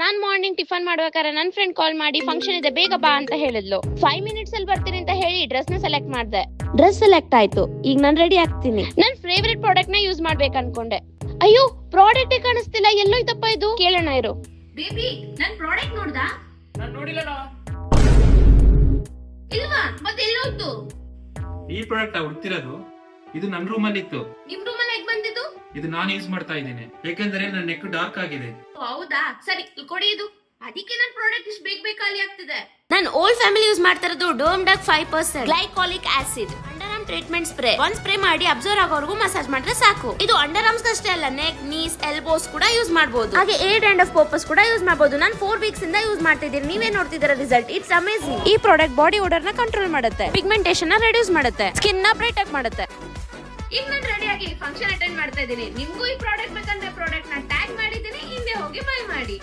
ನಾನ್ morning tiffin ಮಾಡ್ಬೇಕಾದ್ರೆ ನನ್ friend call ಮಾಡಿ ಫಂಕ್ಷನ್ ಇದೆ ಬೇಗ ಬಾ ಅಂತ ಹೇಳಿದ್ಲು. 5 ಮಿನಿಟ್ಸ್ ಅಲ್ಲಿ ಬರ್ತೀನಿ ಅಂತ ಹೇಳಿ ಡ್ರೆಸ್ ನ ಸೆಲೆಕ್ಟ್ ಮಾಡ್ದೆ. ಡ್ರೆಸ್ ಸೆಲೆಕ್ಟ್ ಆಯ್ತು, ಈಗ ನಾನ್ ರೆಡಿ ಆಗ್ತೀನಿ. ನನ್ ಫೇವರಿಟ್ ಪ್ರಾಡಕ್ಟ್ ನ ಯೂಸ್ ಮಾಡ್ಬೇಕು ಅನ್ಕೊಂಡೆ. ಅಯ್ಯೋ ಪ್ರಾಡಕ್ಟ್ ಕಾಣಿಸ್ತಿಲ್ಲ, ಎಲ್ಲೋ ಇತ್ತಪ್ಪ ಇದು. ಕೇಳೋಣ ಇರು. ಬೇಬಿ ನನ್ ಪ್ರಾಡಕ್ಟ್ ನೋಡ್ದಾ? ನಾನು ನೋಡಿಲ್ಲ. ಇಲ್ವಾ? ಮತ್ತೆ ಎಲ್ಲೋಯ್ತು? ಈ ಪ್ರಾಡಕ್ಟ್ ಹುಡ್ತಿರೋದು ಇದು ನನ್ನ ರೂಮ್ ಅಲ್ಲಿ ಇತ್ತು. ನಿಮ್ ರೂಮ್ ಅಲ್ಲಿ ಹೇಗ್ ಬಂದಿದ್ದು? ಇದು ನಾನು ಯೂಸ್ ಮಾಡ್ತಾ ಇದ್ದೀನಿ ಯಾಕೆಂದ್ರೆ ನನ್ನ ನೆಕ್ ಡಾರ್ಕ್ ಆಗಿದೆ. ಹೌದಾ, ಸರಿ ಇಲ್ಲಿ ಕೊಡಿ ಇದು. ಅದಕ್ಕೆ ನನ್ ಪ್ರಾಡಕ್ಟ್ ಇಷ್ಟು ಬೇಗ ಖಾಲಿ ಆಗ್ತಿದೆ. ನಾನು ಓಲ್ಡ್ ಫ್ಯಾಮಿಲಿ ಯೂಸ್ ಮಾಡ್ತಾ ಇರೋದು ಡೋಮ್ಡಾಕ್ 5% glycolic acid under arm treatment spray. ಒಂದ್ ಸ್ಪ್ರೇ ಮಾಡಿ ಅಬ್ಸರ್ವ್ ಆಗೋವರೆಗೂ ಮಸಾಜ್ ಮಾಡಿದ್ರೆ ಸಾಕು. ಇದು ಅಂಡರ್ ಆರ್ಮ್ಸ್ ಅಷ್ಟೇ ಅಲ್ಲ, ನೆಕ್, ನೀಸ್, ಎಲ್ಬೋಸ್ ಕೂಡ ಯೂಸ್ ಮಾಡಬಹುದು. ಹಾಗೆ ಏಡ್ ಅಂಡ್ ಆಫ್ ಪರ್ಪಸ್ ಕೂಡ ಯೂಸ್ ಮಾಡಬಹುದು. ನಾನು 4 ವೀಕ್ಸ್ ಇಂದ ಯೂಸ್ ಮಾಡ್ತಿದ್ದೀನಿ. ನೀವೇ ನೋಡ್ತಿದ್ದೀರಾ ರಿಸಲ್ಟ್. It's amazing. ಈ ಪ್ರಾಡಕ್ಟ್ ಬಾಡಿ ಓಡರ್ ನ ಕಂಟ್ರೋಲ್ ಮಾಡುತ್ತೆ, ಪಿಗ್ಮೆಂಟೇಷನ್ ನ ರೆಡ್ಯೂಸ್ ಮಾಡುತ್ತೆ, ಸ್ಕಿನ್ ನ ಬ್ರೈಟ್ ಅಪ್ ಮಾಡುತ್ತೆ. ಈಗ ನಾನು ರೆಡಿ ಆಗಿ ಫಂಕ್ಷನ್ ಅಟೆಂಡ್ ಮಾಡ್ತಾ ಇದ್ದೀನಿ. ನಿಮ್ಗೂ ಈ ಪ್ರಾಡಕ್ಟ್ ಬೇಕಂದ್ರೆ ಪ್ರಾಡಕ್ಟ್ ನ ಟ್ಯಾಗ್ ಮಾಡಿದ್ದೀನಿ, ಹಿಂದೆ ಹೋಗಿ ಬೈ ಮಾಡಿ.